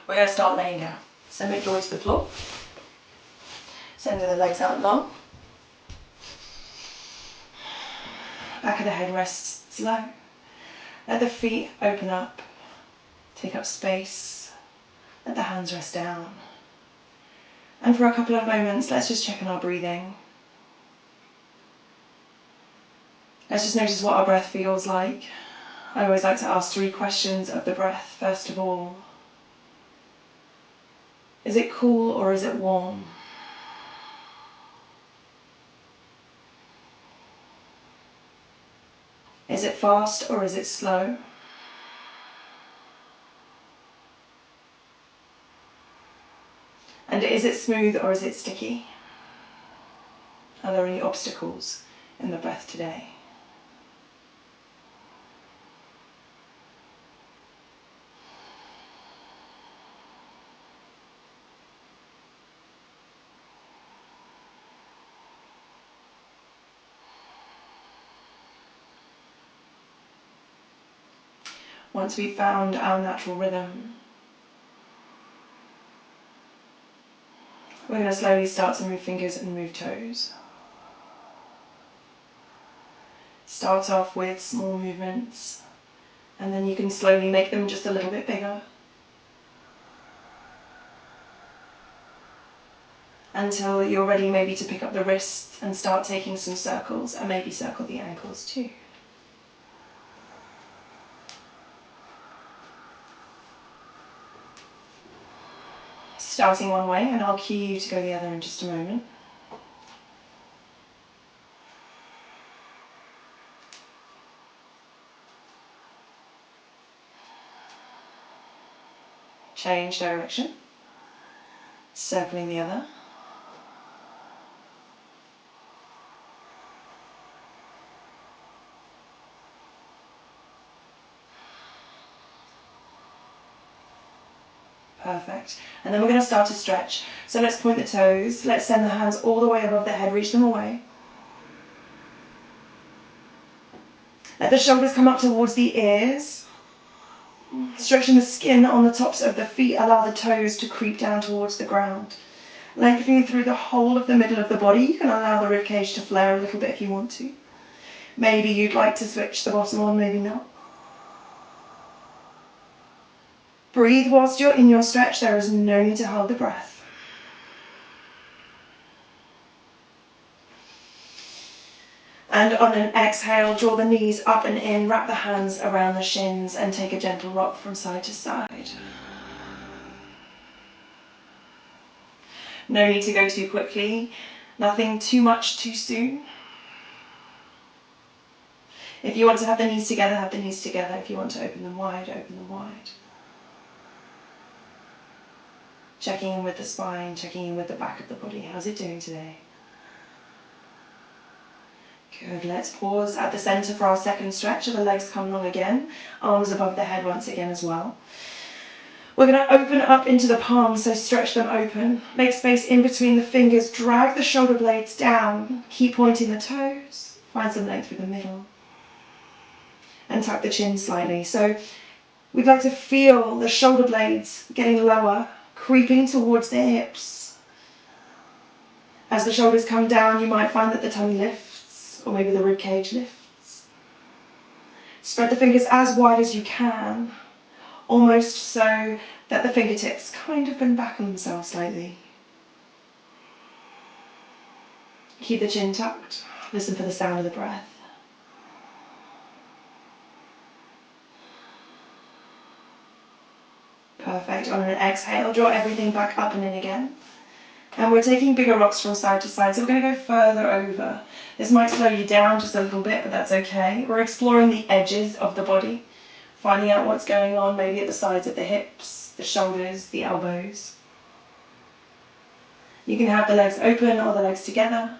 We're going to start laying down. So mid-joint to the floor. Send the legs out long. Back of the head rests low. Let the feet open up, take up space. Let the hands rest down. And for a couple of moments, let's just check on our breathing. Let's just notice what our breath feels like. I always like to ask 3 questions of the breath. First of all, is it cool or is it warm? Is it fast or is it slow? And is it smooth or is it sticky? Are there any obstacles in the breath today? Once we've found our natural rhythm, we're going to slowly start to move fingers and move toes. Start off with small movements, and then you can slowly make them just a little bit bigger, until you're ready maybe to pick up the wrists and start taking some circles, and maybe circle the ankles too. Starting one way, and I'll cue you to go the other in just a moment. Change direction, circling the other. Perfect. And then we're going to start to stretch. So let's point the toes. Let's send the hands all the way above the head, reach them away. Let the shoulders come up towards the ears. Stretching the skin on the tops of the feet, allow the toes to creep down towards the ground. Lengthening through the whole of the middle of the body. You can allow the ribcage to flare a little bit if you want to. Maybe you'd like to switch the bottom on, maybe not. Breathe whilst you're in your stretch. There is no need to hold the breath. And on an exhale, draw the knees up and in, wrap the hands around the shins and take a gentle rock from side to side. No need to go too quickly, nothing too much too soon. If you want to have the knees together, have the knees together. If you want to open them wide, open them wide. Checking in with the spine, checking in with the back of the body. How's it doing today? Good. Let's pause at the center for our second stretch. So the legs come long again. Arms above the head once again as well. We're going to open up into the palms, so stretch them open. Make space in between the fingers. Drag the shoulder blades down. Keep pointing the toes. Find some length through the middle. And tuck the chin slightly. So we'd like to feel the shoulder blades getting lower, creeping towards the hips. As the shoulders come down, you might find that the tummy lifts, or maybe the rib cage lifts. Spread the fingers as wide as you can, almost so that the fingertips kind of bend back on themselves slightly. Keep the chin tucked. Listen for the sound of the breath. Perfect. On an exhale, draw everything back up and in again. And we're taking bigger rocks from side to side, so we're going to go further over. This might slow you down just a little bit, but that's okay. We're exploring the edges of the body, finding out what's going on, maybe at the sides of the hips, the shoulders, the elbows. You can have the legs open or the legs together.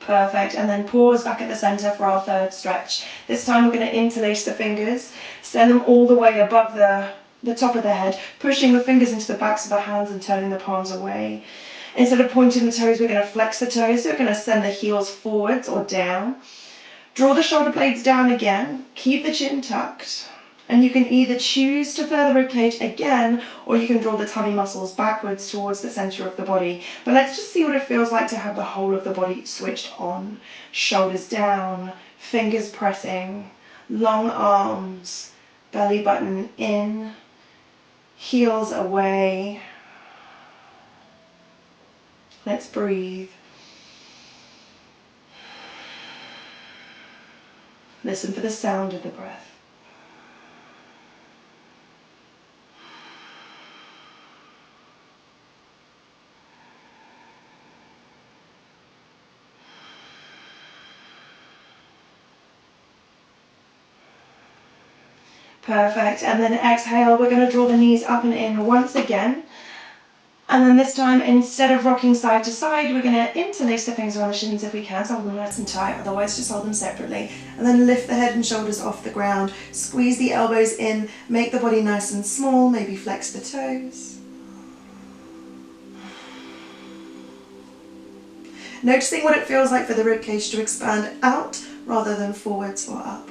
Perfect, and then pause back at the center for our third stretch. This time we're going to interlace the fingers, send them all the way above the top of the head, pushing the fingers into the backs of the hands and turning the palms away. Instead of pointing the toes, we're going to flex the toes, so we're going to send the heels forwards or down. Draw the shoulder blades down again, keep the chin tucked. And you can either choose to flare the ribcage again, or you can draw the tummy muscles backwards towards the center of the body. But let's just see what it feels like to have the whole of the body switched on. Shoulders down, fingers pressing, long arms, belly button in, heels away. Let's breathe. Listen for the sound of the breath. Perfect. And then exhale, we're going to draw the knees up and in once again. And then this time, instead of rocking side to side, we're going to interlace the fingers on the shins if we can, so hold them nice and tight, otherwise just hold them separately. And then lift the head and shoulders off the ground, squeeze the elbows in, make the body nice and small, maybe flex the toes. Noticing what it feels like for the ribcage to expand out rather than forwards or up.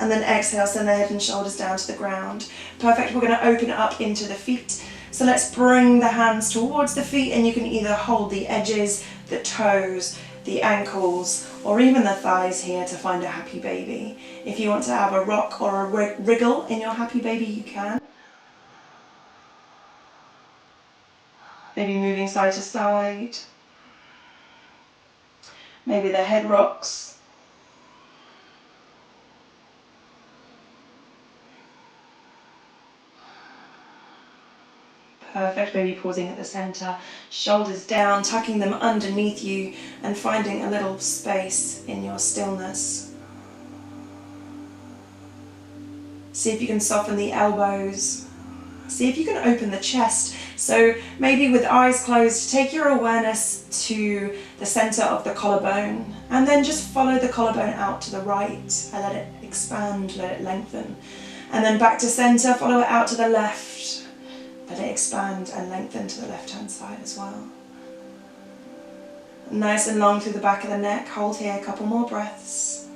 And then exhale, send the head and shoulders down to the ground. Perfect, we're going to open up into the feet. So let's bring the hands towards the feet, and you can either hold the edges, the toes, the ankles, or even the thighs here to find a happy baby. If you want to have a rock or a wriggle in your happy baby, you can. Maybe moving side to side. Maybe the head rocks. Perfect, maybe pausing at the center, shoulders down, tucking them underneath you and finding a little space in your stillness. See if you can soften the elbows. See if you can open the chest. So maybe with eyes closed, take your awareness to the center of the collarbone and then just follow the collarbone out to the right and let it expand, let it lengthen. And then back to center, follow it out to the left. Let it expand and lengthen to the left-hand side as well. Nice and long through the back of the neck. Hold here, a couple more breaths.